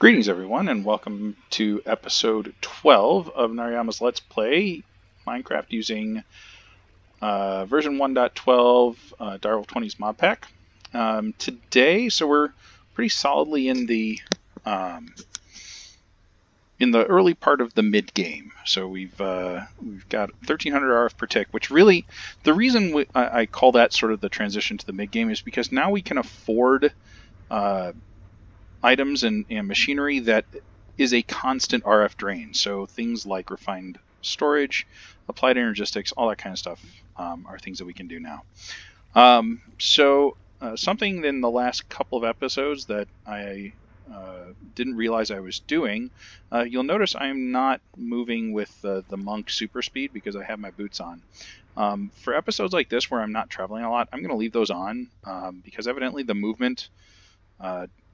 Greetings, everyone, and welcome to episode 12 of Nariyama's Let's Play Minecraft using version 1.12 Darwell 20's mod pack. Today, so we're pretty solidly um, in the early part of the mid game. So we've got 1300 RF per tick, which really the reason I call that sort of the transition to the mid game is because now we can afford items and machinery that is a constant RF drain. So things like refined storage, applied energistics, all that kind of stuff are things that we can do now. Something in the last couple of episodes that I didn't realize I was doing, you'll notice I'm not moving with the monk super speed because I have my boots on. For episodes like this where I'm not traveling a lot, I'm going to leave those on because evidently the movement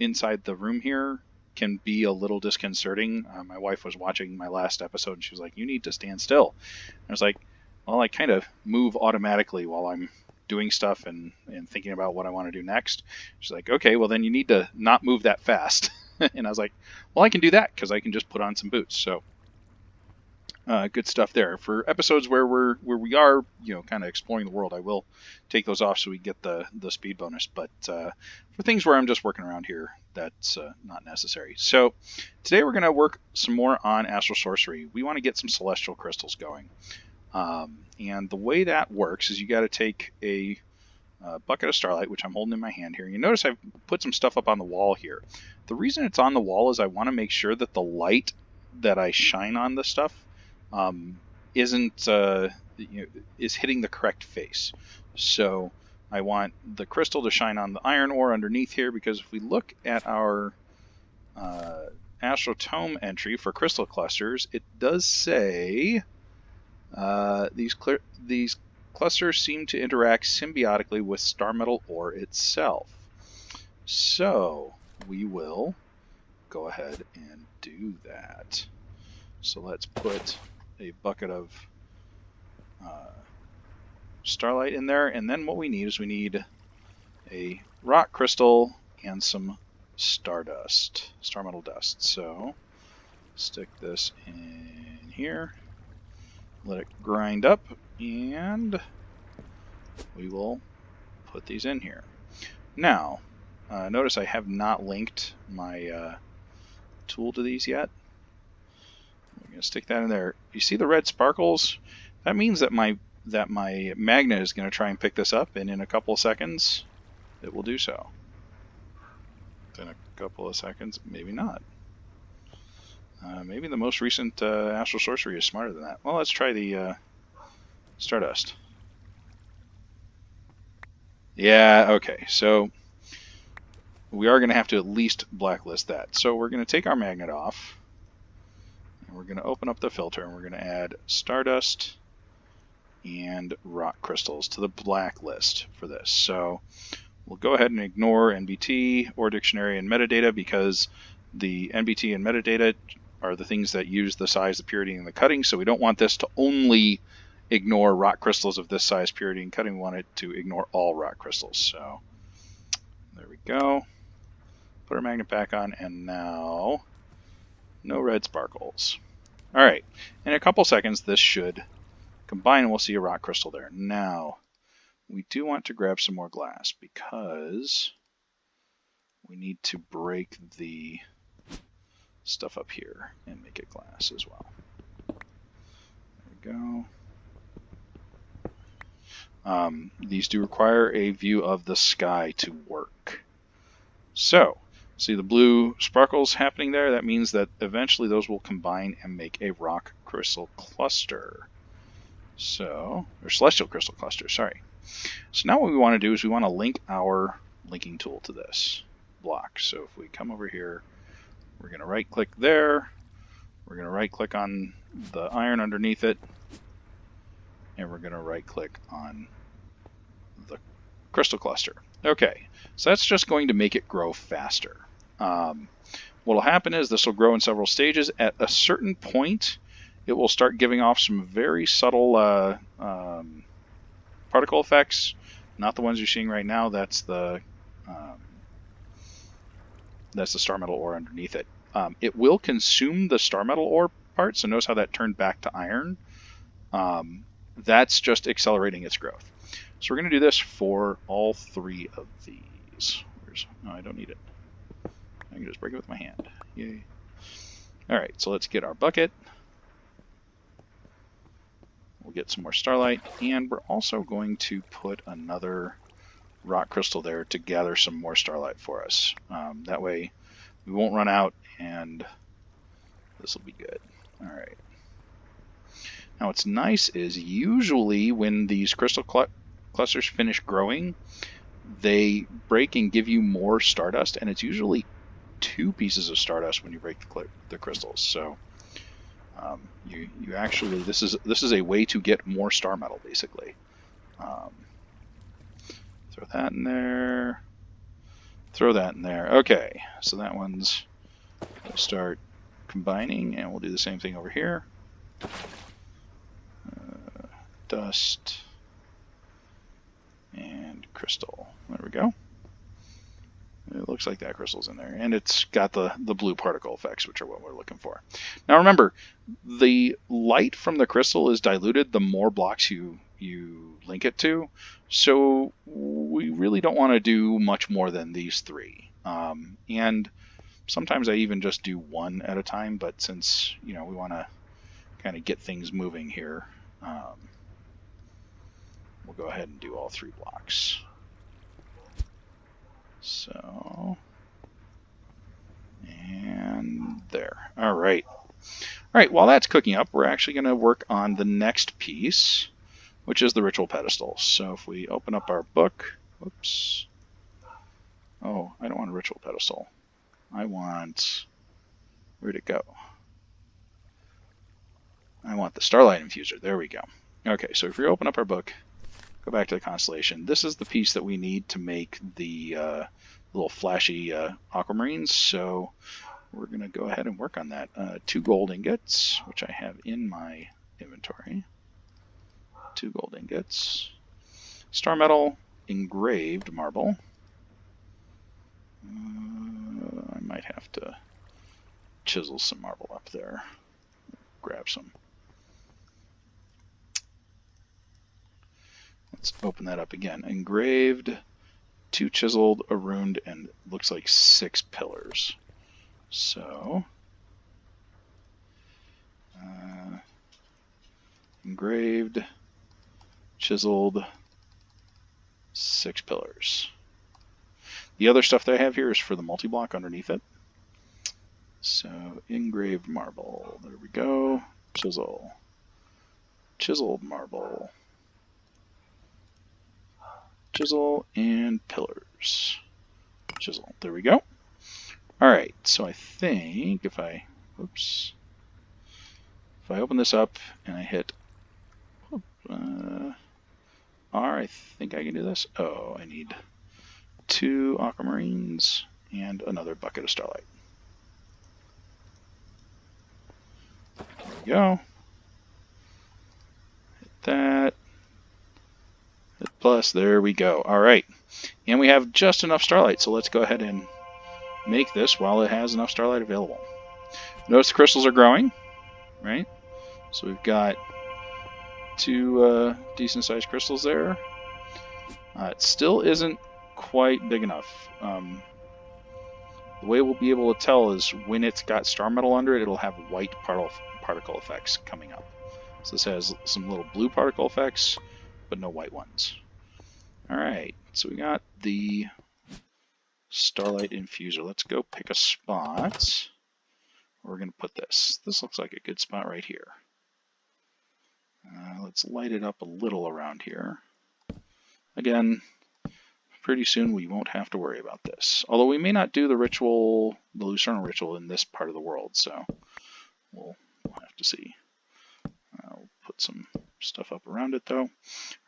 inside the room here can be a little disconcerting. My wife was watching my last episode and she was like, "You need to stand still." And I was like, well, I kind of move automatically while I'm doing stuff and thinking about what I want to do next. She's like, "Okay, well then you need to not move that fast." And I was like, well, I can do that because I can just put on some boots. So good stuff there. For episodes where we are, kind of exploring the world, I will take those off so we get the speed bonus. But for things where I'm just working around here, that's not necessary. So today we're going to work some more on Astral Sorcery. We want to get some celestial crystals going. And the way that works is you got to take a bucket of Starlight, which I'm holding in my hand here. You notice I've put some stuff up on the wall here. The reason it's on the wall is I want to make sure that the light that I shine on the stuff isn't is hitting the correct face. So I want the crystal to shine on the iron ore underneath here, because if we look at our Astral Tome entry for crystal clusters, it does say these clusters seem to interact symbiotically with star metal ore itself. So we will go ahead and do that. So let's put a bucket of Starlight in there, and then what we need is we need a rock crystal and some stardust, star metal dust. So stick this in here, let it grind up, and we will put these in here. Now, notice I have not linked my tool to these yet. We're going to stick that in there. You see the red sparkles? That means that my magnet is going to try and pick this up, and in a couple of seconds it will do so. In a couple of seconds, maybe not. Maybe the most recent Astral Sorcery is smarter than that. Well, let's try the Stardust. Yeah, okay, so we are going to have to at least blacklist that. So we're going to take our magnet off, and we're going to open up the filter, and we're going to add Stardust and rock crystals to the blacklist for this. So we'll go ahead and ignore NBT or dictionary and metadata, because the NBT and metadata are the things that use the size, the purity, and the cutting. So we don't want this to only ignore rock crystals of this size, purity, and cutting. We want it to ignore all rock crystals. So there we go. Put our magnet back on, and now no red sparkles. All right, in a couple seconds this should combine and we'll see a rock crystal there. Now, we do want to grab some more glass because we need to break the stuff up here and make it glass as well. There we go. These do require a view of the sky to work. So, see the blue sparkles happening there? That means that eventually those will combine and make a rock crystal cluster. So, or celestial crystal cluster, sorry. So now what we want to do is we want to link our linking tool to this block. So if we come over here, we're going to right click there, we're going to right click on the iron underneath it, and we're going to right click on the crystal cluster. Okay, so that's just going to make it grow faster. What will happen is this will grow in several stages. At a certain point, it will start giving off some very subtle particle effects. Not the ones you're seeing right now. That's the star metal ore underneath it. It will consume the star metal ore part, so notice how that turned back to iron. That's just accelerating its growth. So we're going to do this for all 3 of these. Oh, I don't need it. I can just break it with my hand. Yay. Alright, so let's get our bucket. We'll get some more starlight, and we're also going to put another rock crystal there to gather some more starlight for us. That way we won't run out, and this will be good. Alright. Now what's nice is usually when these crystal clusters finish growing, they break and give you more stardust, and it's usually 2 pieces of stardust when you break the crystals. So you actually, this is a way to get more star metal, basically. Throw that in there. Throw that in there. Okay, so that one's going to start combining, and we'll do the same thing over here. Dust and crystal. There we go. It looks like that crystal's in there, and it's got the blue particle effects, which are what we're looking for. Now remember, the light from the crystal is diluted the more blocks you link it to, so we really don't want to do much more than these 3. And sometimes I even just do 1 at a time, but since we want to kind of get things moving here, we'll go ahead and do all 3 blocks. So, and there. All right. While that's cooking up, we're actually going to work on the next piece, which is the ritual pedestal. So if we open up our book, whoops. Oh, I don't want a ritual pedestal. I want, where'd it go? I want the Starlight Infuser. There we go. Okay, so if we open up our book, go back to the constellation. This is the piece that we need to make the little flashy aquamarines. So we're going to go ahead and work on that. 2 gold ingots, which I have in my inventory. 2 gold ingots. Star metal, engraved marble. I might have to chisel some marble up there. Grab some. Let's open that up again. Engraved, 2 chiseled, a runed, and looks like 6 pillars. So, engraved, chiseled, 6 pillars. The other stuff that I have here is for the multi-block underneath it. So, engraved marble. There we go. Chisel. Chiseled marble. Chisel and pillars. Chisel. There we go. Alright, so I think if I open this up and I hit R, I think I can do this. Oh, I need 2 aquamarines and another bucket of starlight. There we go. Hit that. Hit plus. There we go. Alright. And we have just enough starlight, so let's go ahead and make this while it has enough starlight available. Notice the crystals are growing, right? So we've got 2 decent sized crystals there. It still isn't quite big enough. The way we'll be able to tell is when it's got star metal under it, it'll have white particle effects coming up. So this has some little blue particle effects, but no white ones. Alright, so we got the Starlight Infuser. Let's go pick a spot where we're going to put this. This looks like a good spot right here. Let's light it up a little around here. Again, pretty soon we won't have to worry about this. Although we may not do the ritual, the Lucernal ritual in this part of the world, so we'll have to see. I'll put some stuff up around it though.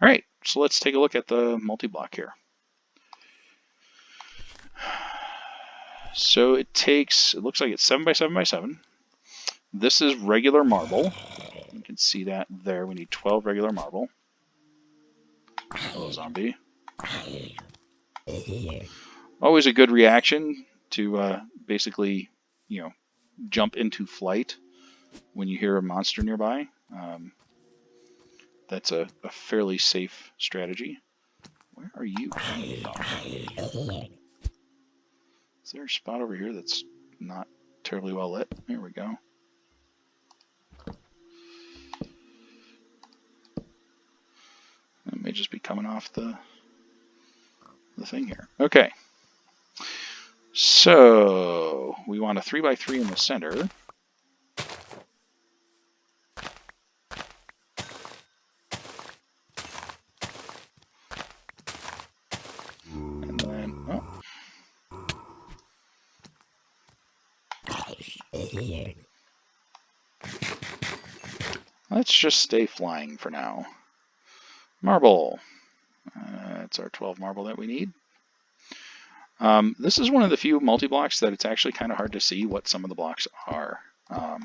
Alright, so let's take a look at the multi-block here. So it looks like it's 7x7x7. This is regular marble. You can see that there. We need 12 regular marble. Hello, zombie. Always a good reaction to basically, jump into flight when you hear a monster nearby. That's a fairly safe strategy. Where are you? Is there a spot over here that's not terribly well lit? There we go. It may just be coming off the thing here. Okay. So we want a 3x3 in the center. And then, oh. Let's just stay flying for now. Marble. It's our 12 marble that we need. This is one of the few multi-blocks that it's actually kind of hard to see what some of the blocks are. I'll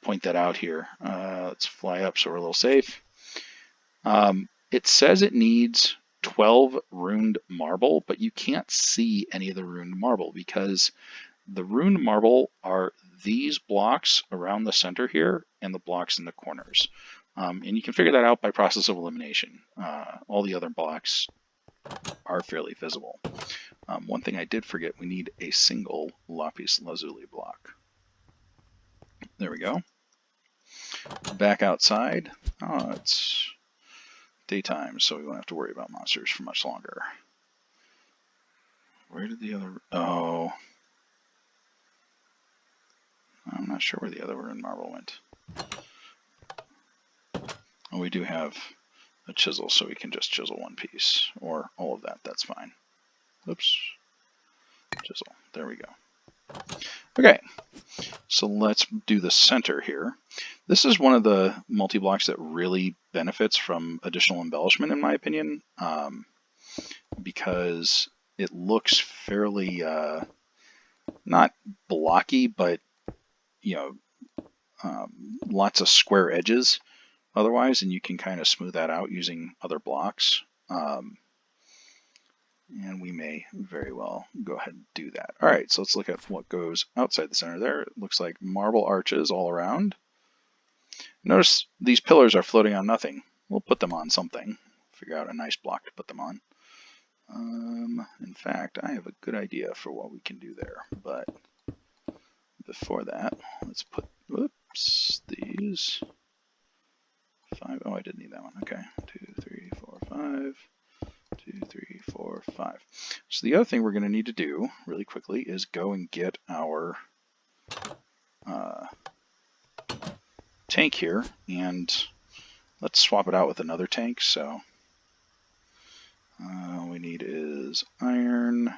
point that out here. Let's fly up so we're a little safe. It says it needs 12 runed marble, but you can't see any of the runed marble because the runed marble are these blocks around the center here and the blocks in the corners. And you can figure that out by process of elimination. All the other blocks are fairly visible. One thing I did forget, we need a single lapis lazuli block. There we go. Back outside. Oh, it's daytime, so we won't have to worry about monsters for much longer. Where did the other... Oh. I'm not sure where the other rune marble went. Oh, we do have a chisel, so we can just chisel one piece, or all of that, that's fine. Oops. Chisel. There we go. Okay, so let's do the center here. This is one of the multi-blocks that really benefits from additional embellishment, in my opinion, because it looks fairly, not blocky, but, lots of square edges otherwise, and you can kind of smooth that out using other blocks. And we may very well go ahead and do that. All right, so let's look at what goes outside the center there. It looks like marble arches all around. Notice these pillars are floating on nothing. We'll put them on something. Figure out a nice block to put them on. In fact, I have a good idea for what we can do there. But before that, let's put, whoops, these 5. Oh, I didn't need that one. Okay, 2, 3, 4, 5. 2, 3, 4, 5. So the other thing we're going to need to do really quickly is go and get our tank here, and let's swap it out with another tank. So all we need is iron.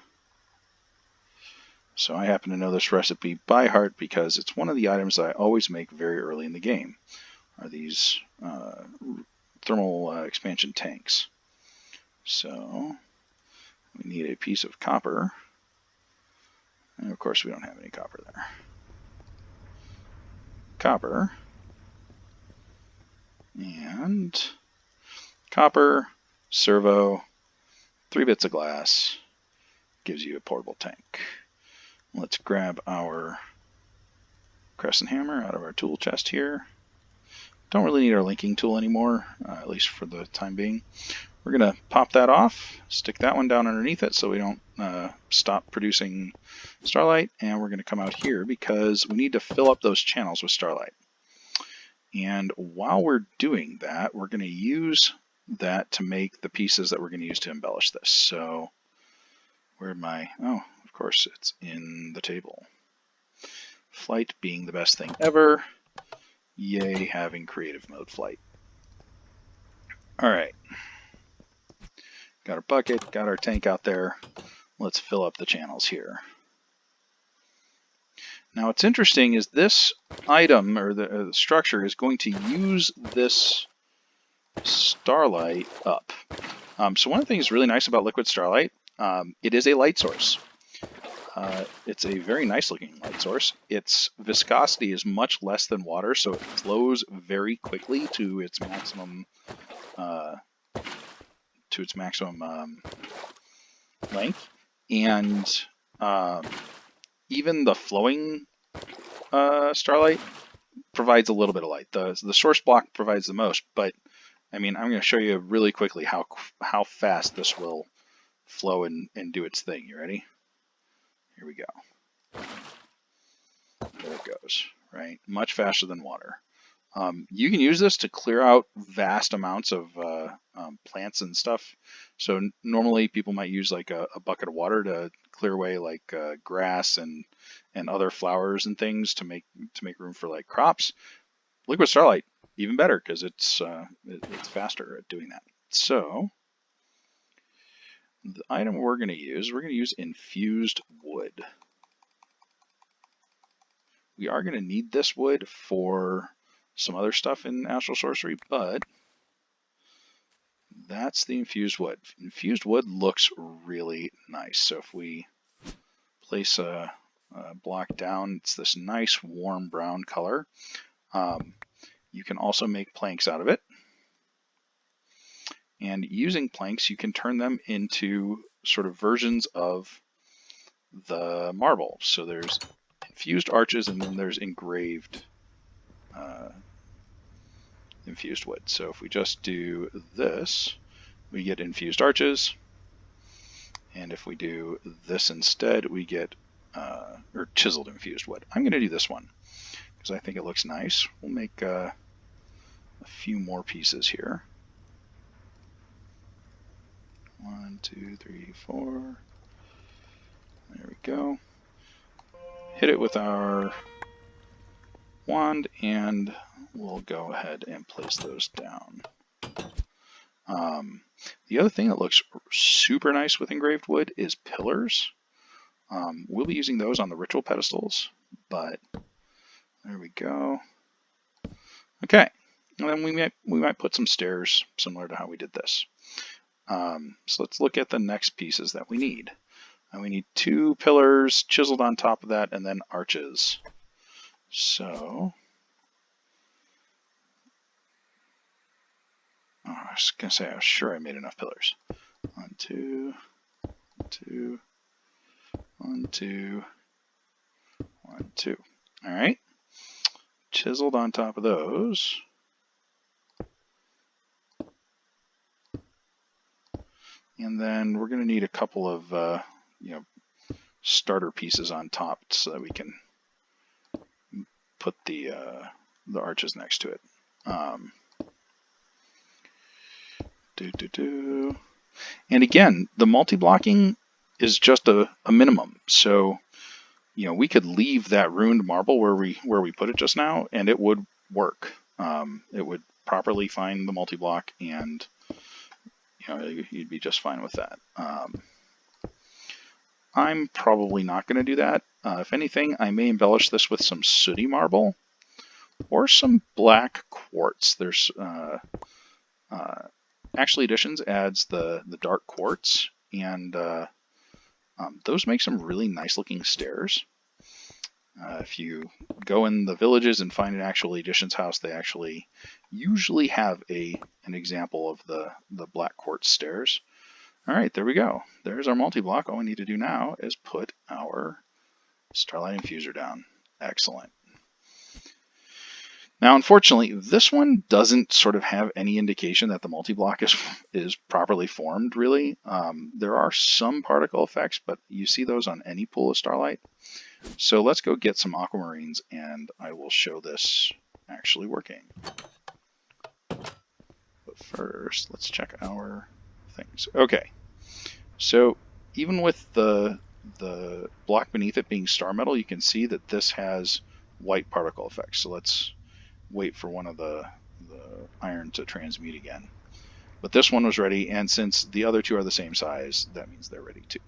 So I happen to know this recipe by heart because it's one of the items that I always make very early in the game, are these thermal expansion tanks. So we need a piece of copper, and of course we don't have any copper there. Copper, and copper, servo, 3 bits of glass, gives you a portable tank. Let's grab our crescent hammer out of our tool chest here. Don't really need our linking tool anymore, at least for the time being. We're going to pop that off, stick that one down underneath it so we don't stop producing starlight, and we're going to come out here because we need to fill up those channels with starlight. And while we're doing that, we're going to use that to make the pieces that we're going to use to embellish this. So where'd my, oh, of course it's in the table. Flight being the best thing ever. Yay, having creative mode flight. All right. Got our bucket, got our tank out there. Let's fill up the channels here. Now what's interesting is this item, or the structure, is going to use this starlight up. So one of the things really nice about liquid starlight, it is a light source. It's a very nice looking light source. Its viscosity is much less than water, so it flows very quickly to its maximum length, and even the flowing Starlight provides a little bit of light. The source block provides the most, but I mean, I'm going to show you really quickly how fast this will flow and do its thing. You ready? Here we go. There it goes, right? Much faster than water. You can use this to clear out vast amounts of plants and stuff. So normally people might use like a bucket of water to clear away like grass and other flowers and things to make room for like crops. Liquid Starlight, even better because it's faster at doing that. So the item we're going to use infused wood. We are going to need this wood for some other stuff in Astral Sorcery, but that's the infused wood. Infused wood looks really nice. So if we place a block down, it's this nice warm brown color. You can also make planks out of it. And using planks, you can turn them into sort of versions of the marble. So there's infused arches, and then there's engraved infused wood. So if we just do this, we get infused arches. And if we do this instead, we get or chiseled infused wood. I'm going to do this one because I think it looks nice. We'll make a few more pieces here. 1, 2, 3, 4. There we go. Hit it with our wand, and we'll go ahead and place those down. The other thing that looks super nice with engraved wood is pillars. We'll be using those on the ritual pedestals, but there we go. Okay, and then we might put some stairs similar to how we did this. So let's look at the next pieces that we need. And we need 2 pillars chiseled on top of that, and then arches. So, I was going to say, I was sure I made enough pillars. 1, 2, 2, 1, 2, 1, 2. All right. Chiseled on top of those. And then we're going to need a couple of, starter pieces on top so that we can put the arches next to it. And again, the multi-blocking is just a minimum. So, we could leave that ruined marble where we put it just now, and it would work. It would properly find the multi-block, and you'd be just fine with that. I'm probably not going to do that. If anything, I may embellish this with some sooty marble or some black quartz. There's Actually Editions adds the dark quartz, and those make some really nice looking stairs. If you go in the villages and find an Actual Editions house, they actually usually have an example of the black quartz stairs. All right, there we go. There's our multi-block. All we need to do now is put our Starlight Infuser down. Excellent. Now, unfortunately, this one doesn't sort of have any indication that the multi-block is properly formed, really. There are some particle effects, but you see those on any pool of Starlight. So let's go get some aquamarines, and I will show this actually working. But first, let's check our things. Okay, so even with the block beneath it being star metal, you can see that this has white particle effects. So let's wait for one of the iron to transmute again. But this one was ready, and since the other two are the same size, that means they're ready too.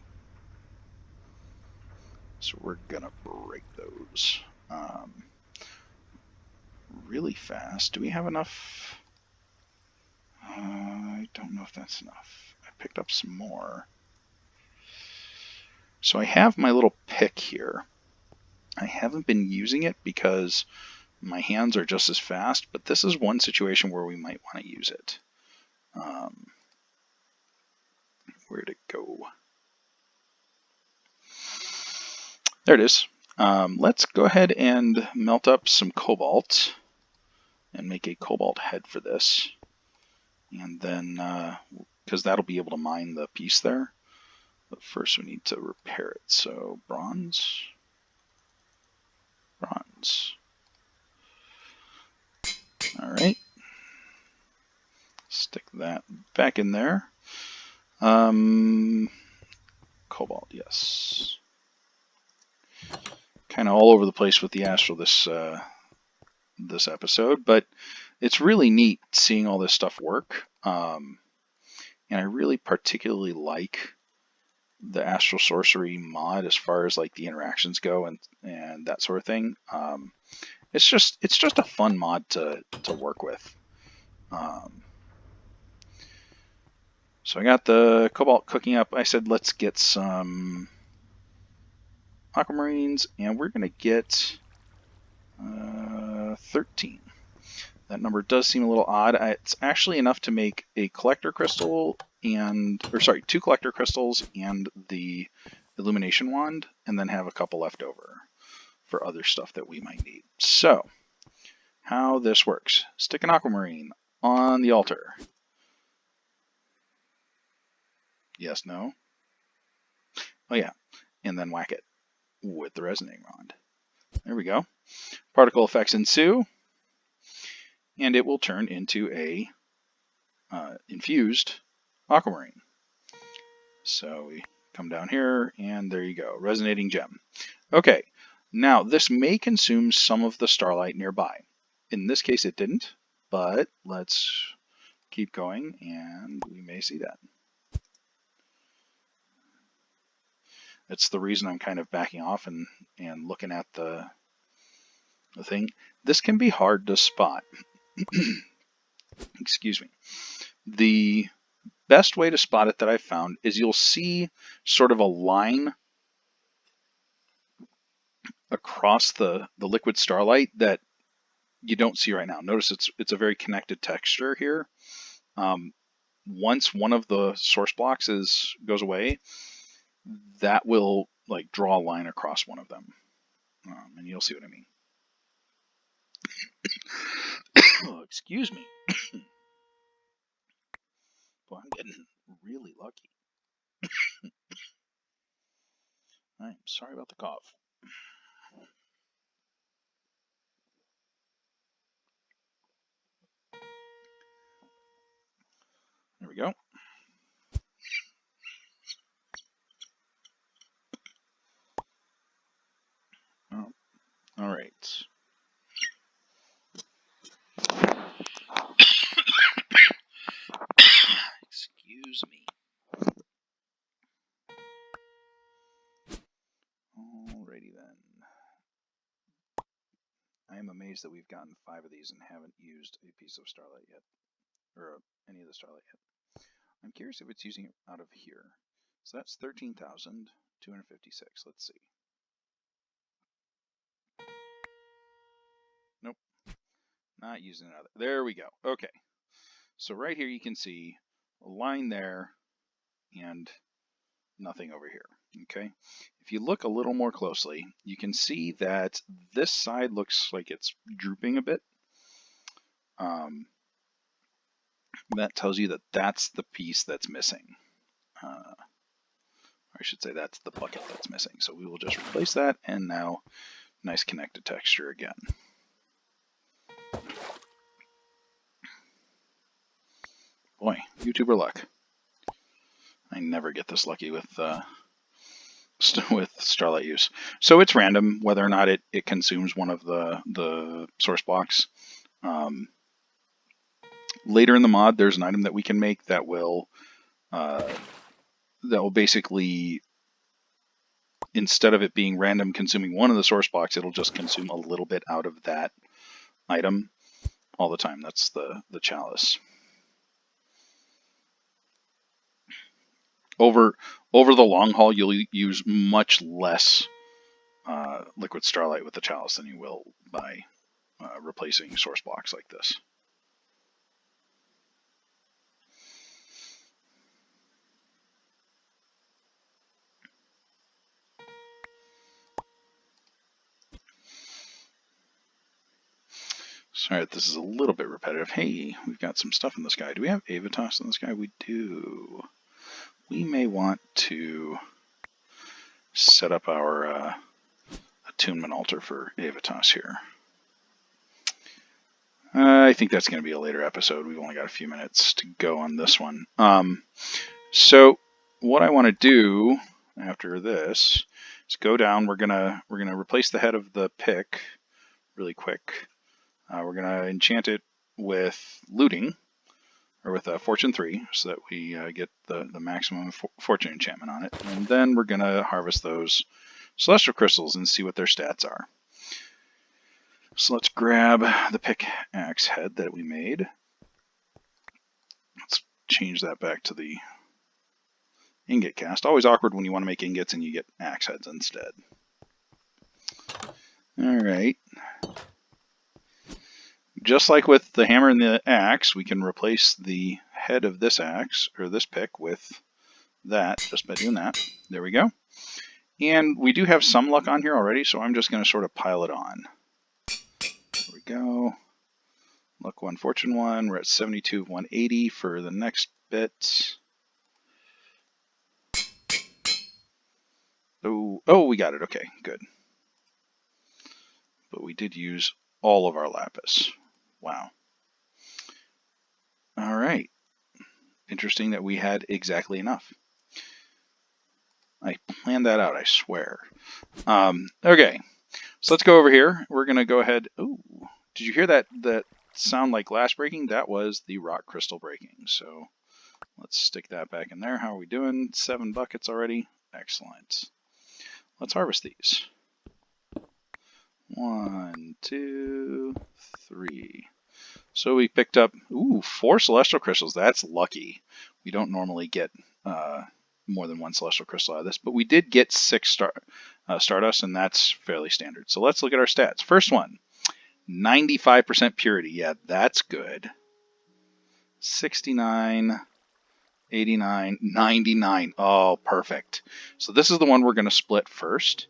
So we're gonna break those really fast. Do we have enough? I don't know if that's enough. I picked up some more. So I have my little pick here. I haven't been using it because my hands are just as fast, but this is one situation where we might want to use it. Where'd it go? There it is. Let's go ahead and melt up some cobalt and make a cobalt head for this. And then, because that'll be able to mine the piece there. But first we need to repair it. So bronze, bronze. All right. Stick that back in there. Cobalt, yes. Kind of all over the place with the Astral this episode, but it's really neat seeing all this stuff work. And I really particularly like the Astral Sorcery mod as far as like the interactions go and that sort of thing. It's just a fun mod to work with. So I got the cobalt cooking up. I said let's get some aquamarines, and we're gonna get 13. That number does seem a little odd. It's actually enough to make a collector crystal two collector crystals and the illumination wand, and then have a couple left over for other stuff that we might need. So, how this works. Stick an aquamarine on the altar. Yes, no? Oh yeah. And then whack it with the resonating rod. There we go. Particle effects ensue, and it will turn into a infused aquamarine. So we come down here, and there you go, resonating gem. Okay, now this may consume some of the starlight nearby. In this case it didn't, but let's keep going, and we may see that. That's the reason I'm kind of backing off and looking at the thing. This can be hard to spot. Excuse me. The best way to spot it that I've found is you'll see sort of a line across the liquid starlight that you don't see right now. Notice it's a very connected texture here. Once one of the source blocks goes away, that will like draw a line across one of them, and you'll see what I mean. Oh, excuse me. Boy, I'm getting really lucky. I'm sorry about the cough. There we go. Oh, all right. Excuse me. Alrighty then. I am amazed that we've gotten 5 of these and haven't used a piece of starlight yet, or any of the starlight yet. I'm curious if it's using it out of here. So that's 13,256. Let's see. Nope, not using it out of there. There we go. Okay. So right here you can see a line there and nothing over here. Okay. If you look a little more closely, you can see that this side looks like it's drooping a bit. That tells you that that's the piece that's missing. I should say that's the bucket that's missing. So we will just replace that, and now nice connected texture again. Boy, YouTuber luck. I never get this lucky with starlight use. So it's random whether or not it consumes one of the source blocks. Later in the mod, there's an item that we can make that will basically, instead of it being random consuming one of the source blocks, it'll just consume a little bit out of that item all the time. That's the chalice. Over the long haul, you'll use much less liquid starlight with the chalice than you will by replacing source blocks like this. Alright, this is a little bit repetitive. Hey, we've got some stuff in the sky. Do we have Avitas in the sky? We do. We may want to set up our attunement altar for Avitas here. I think that's going to be a later episode. We've only got a few minutes to go on this one. So what I want to do after this is go down. We're gonna replace the head of the pick really quick. We're gonna enchant it with looting, or with Fortune 3, so that we get the maximum fortune enchantment on it. And then we're gonna harvest those celestial crystals and see what their stats are. So let's grab the pickaxe head that we made. Let's change that back to the ingot cast. Always awkward when you want to make ingots and you get axe heads instead. Alright. Just like with the hammer and the axe, we can replace the head of this axe, or this pick, with that, just by doing that. There we go. And we do have some luck on here already, so I'm just going to sort of pile it on. There we go. Luck 1, fortune 1. We're at 72 of 180 for the next bit. Oh, we got it. Okay, good. But we did use all of our lapis. Wow. All right. Interesting that we had exactly enough. I planned that out, I swear. Okay, so let's go over here. We're going to go ahead. Ooh, did you hear that sound like glass breaking? That was the rock crystal breaking. So let's stick that back in there. How are we doing? 7 buckets already. Excellent. Let's harvest these. 1, 2, 3. So we picked up 4 celestial crystals. That's lucky. We don't normally get more than 1 celestial crystal out of this, but we did get 6 stardust, and that's fairly standard. So let's look at our stats. First one, 95% purity. Yeah, that's good. 69, 89, 99. Oh, perfect. So this is the one we're going to split first,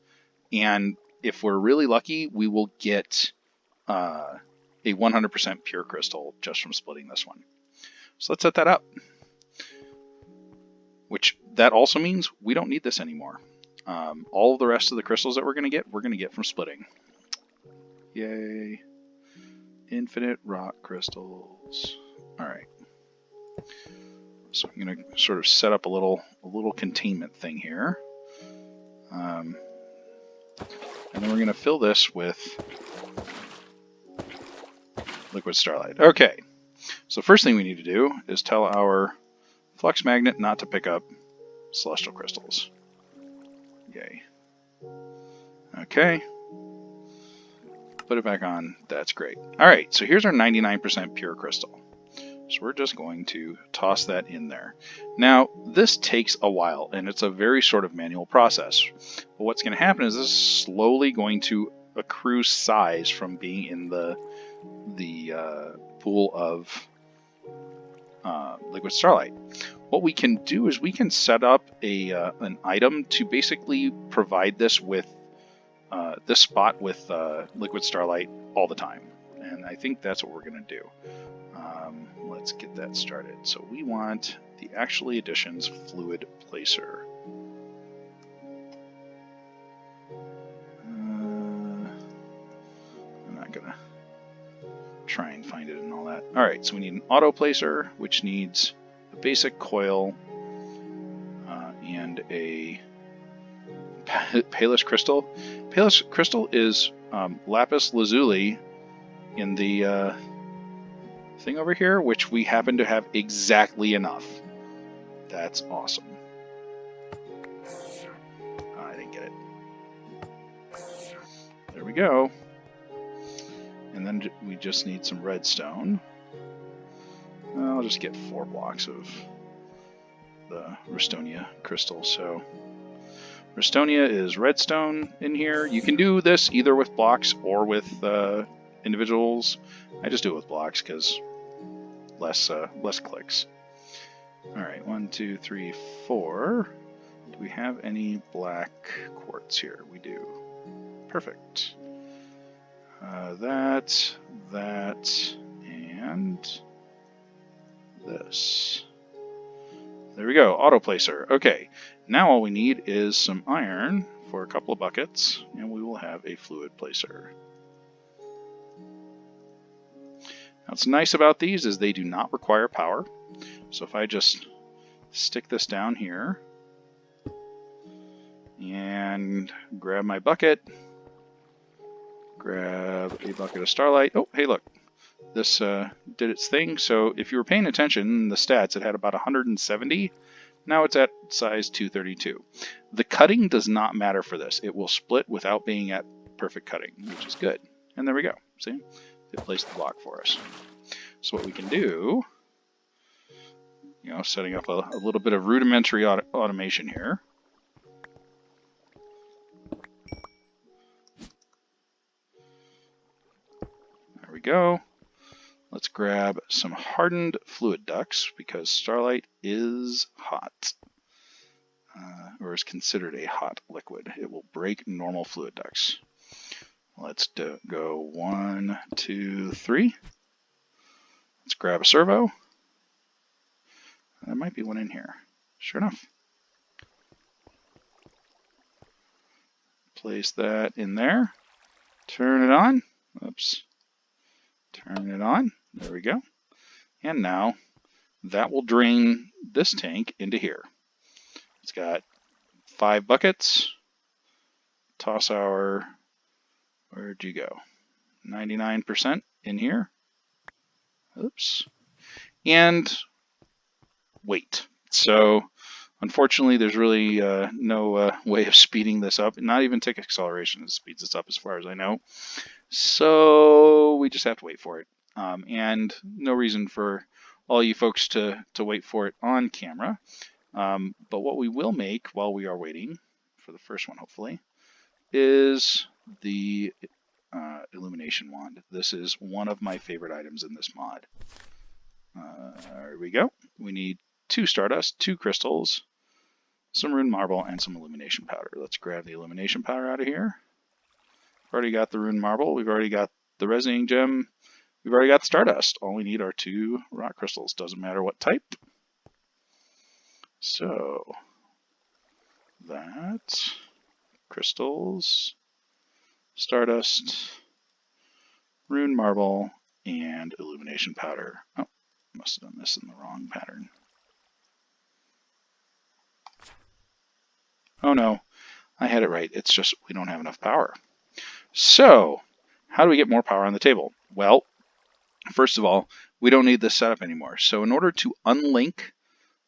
and if we're really lucky, we will get a 100% pure crystal just from splitting this one. So let's set that up. Which that also means we don't need this anymore. All of the rest of the crystals that we're going to get from splitting. Yay. Infinite rock crystals. Alright. So I'm going to sort of set up a little containment thing here. And then we're going to fill this with liquid starlight. Okay. So first thing we need to do is tell our flux magnet not to pick up celestial crystals. Yay. Okay. Put it back on. That's great. Alright, so here's our 99% pure crystal. So we're just going to toss that in there. Now, this takes a while, and it's a very sort of manual process. But what's going to happen is this is slowly going to accrue size from being in the pool of liquid starlight. What we can do is we can set up an item to basically provide this with this spot with liquid starlight all the time, and I think that's what we're going to do. Let's get that started. So we want the Actually Editions Fluid Placer. I'm not going to try and find it and all that. Alright, so we need an auto placer, which needs a basic coil and a Palus crystal. Palus crystal is lapis lazuli in the thing over here, which we happen to have exactly enough. That's awesome. I didn't get it. There we go. And then we just need some redstone. I'll just get 4 blocks of the Restonia crystal. So Restonia is redstone in here. You can do this either with blocks or with individuals. I just do it with blocks because less clicks. Alright, 1, 2, 3, 4. Do we have any black quartz here? We do. Perfect. that and this. There we go, auto placer. Okay, now all we need is some iron for a couple of buckets, and we will have a fluid placer. Now, what's nice about these is they do not require power. So if I just stick this down here and grab my bucket, grab a bucket of Starlight. Oh, hey, look. This did its thing. So if you were paying attention in the stats, it had about 170. Now it's at size 232. The cutting does not matter for this. It will split without being at perfect cutting, which is good. And there we go. See? It placed the block for us. So what we can do, setting up a little bit of rudimentary automation here. There we go. Let's grab some hardened fluid ducts because Starlight is hot, or is considered a hot liquid. It will break normal fluid ducts. Let's go 1, 2, 3. Let's grab a servo. There might be one in here. Sure enough. Place that in there. Turn it on. Oops. Turn it on. There we go. And now that will drain this tank into here. It's got 5 buckets. Toss our, where'd you go? 99% in here. Oops. And wait. So unfortunately, there's really no way of speeding this up. Not even tick acceleration speeds this up as far as I know. So we just have to wait for it. And no reason for all you folks to wait for it on camera. But what we will make while we are waiting for the first one, hopefully, is the illumination wand. This is one of my favorite items in this mod. There we go. We need 2 stardust, 2 crystals, some rune marble, and some illumination powder. Let's grab the illumination powder out of here. We've already got the rune marble. We've already got the resonating gem. We've already got the stardust. All we need are 2 rock crystals. Doesn't matter what type. So that, crystals, stardust, rune marble, and illumination powder. Oh, must have done this in the wrong pattern. Oh no, I had it right. It's just we don't have enough power. So, how do we get more power on the table? Well, first of all, we don't need this setup anymore. So in order to unlink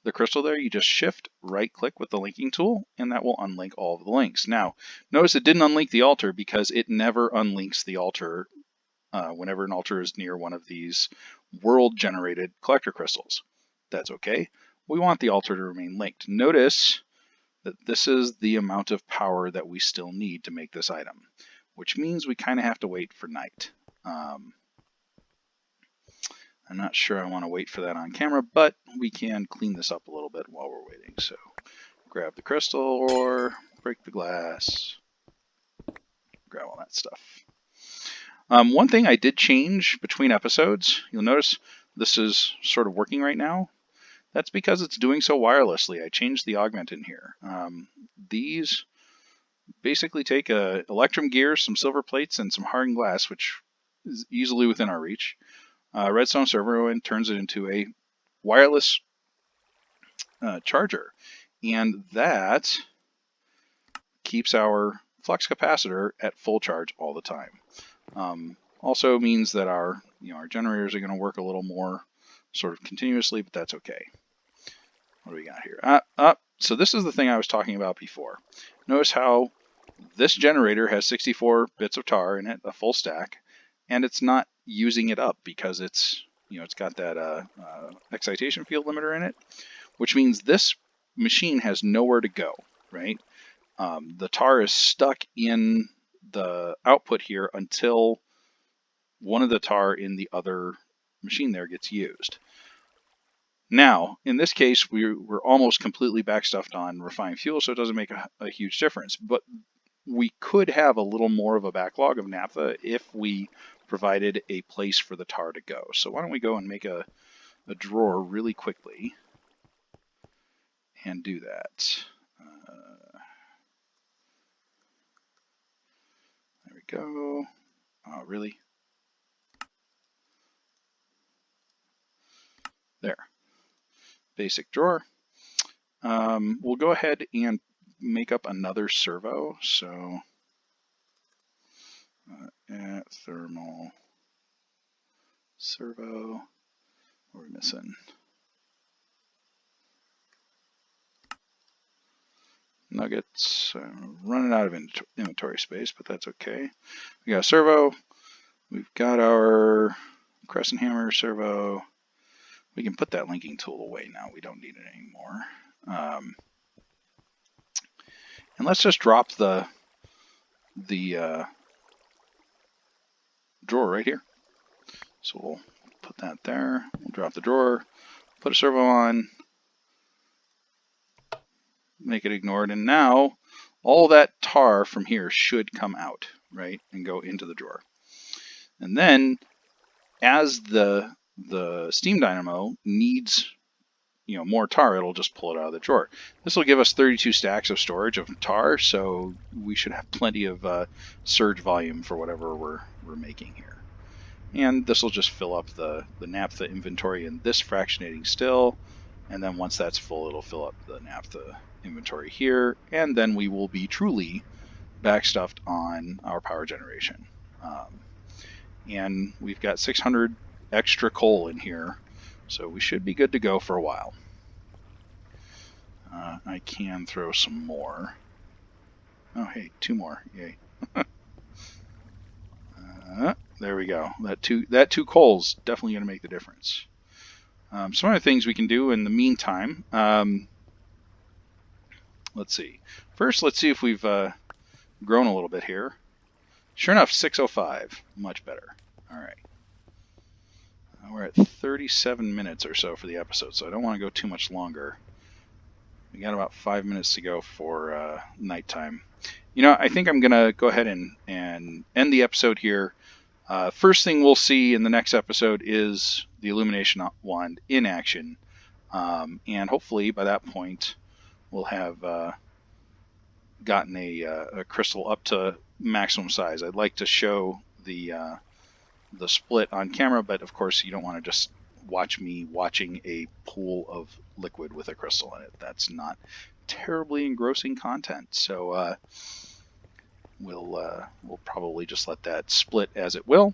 the crystal there, you just shift right click with the linking tool, and that will unlink all of the links. Now, notice it didn't unlink the altar because it never unlinks the altar whenever an altar is near one of these world-generated collector crystals. That's okay. We want the altar to remain linked. Notice that this is the amount of power that we still need to make this item, which means we kind of have to wait for night. I'm not sure I want to wait for that on camera, but we can clean this up a little bit while we're waiting. So grab the crystal or break the glass, grab all that stuff. One thing I did change between episodes, you'll notice this is sort of working right now. That's because it's doing so wirelessly. I changed the augment in here. These basically take a electrum gear, some silver plates, and some hardened glass, which is easily within our reach. Redstone servo, and turns it into a wireless charger. And that keeps our flux capacitor at full charge all the time. Also means that our generators are going to work a little more sort of continuously, but that's okay. What do we got here? So this is the thing I was talking about before. Notice how this generator has 64 bits of tar in it, a full stack, and it's not using it up because it's got that excitation field limiter in it, which means this machine has nowhere to go, right? The tar is stuck in the output here until one of the tar in the other machine there gets used. Now, in this case, we're almost completely backstuffed on refined fuel, so it doesn't make a huge difference. But we could have a little more of a backlog of naphtha if we provided a place for the tar to go. So why don't we go and make a drawer really quickly and do that. There we go. Oh, really? There. Basic drawer. We'll go ahead and make up another servo. So at thermal servo, what are we missing? Nuggets. Running out of inventory space, but that's okay. We got a servo. We've got our crescent hammer servo. We can put that linking tool away now. We don't need it anymore. And let's just drop the drawer right here. So we'll put that there. We'll drop the drawer, put a servo on, make it ignored, and now all that tar from here should come out, right, and go into the drawer. And then as the steam dynamo needs more tar, it'll just pull it out of the drawer. This will give us 32 stacks of storage of tar, so we should have plenty of surge volume for whatever we're making here. And this will just fill up the naphtha inventory in this fractionating still, and then once that's full, it'll fill up the naphtha inventory here, and then we will be truly backstuffed on our power generation. And we've got 600 extra coal in here, so we should be good to go for a while. I can throw some more. Oh, hey, 2 more. Yay. There we go. That two coal's definitely going to make the difference. Some other things we can do in the meantime. Let's see. First, let's see if we've grown a little bit here. Sure enough, 6:05. Much better. All right. We're at 37 minutes or so for the episode, so I don't want to go too much longer. We got about 5 minutes to go for nighttime. I think I'm going to go ahead and end the episode here. First thing we'll see in the next episode is the illumination wand in action. And hopefully by that point we'll have gotten a crystal up to maximum size. I'd like to show the split on camera, but of course you don't want to just watch me watching a pool of liquid with a crystal in it. That's not terribly engrossing content. So we'll probably just let that split as it will.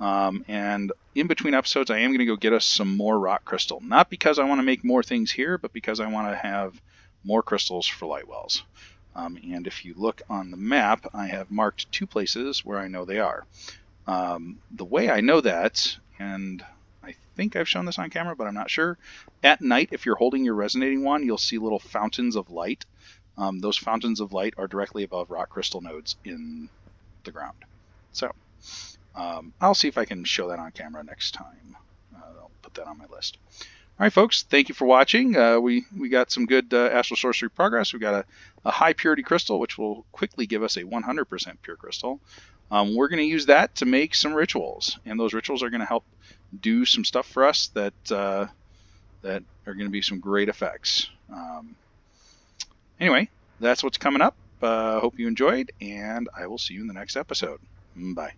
And in between episodes, I am going to go get us some more rock crystal. Not because I want to make more things here, but because I want to have more crystals for light wells. And if you look on the map, I have marked 2 places where I know they are. The way I know that, and I think I've shown this on camera, but I'm not sure. At night, if you're holding your resonating wand, you'll see little fountains of light. Those fountains of light are directly above rock crystal nodes in the ground. So I'll see if I can show that on camera next time. I'll put that on my list. All right, folks, thank you for watching. We got some good Astral Sorcery progress. We got a high purity crystal, which will quickly give us a 100% pure crystal. We're going to use that to make some rituals, and those rituals are going to help do some stuff for us that are going to be some great effects. Anyway, that's what's coming up. Hope you enjoyed, and I will see you in the next episode. Bye.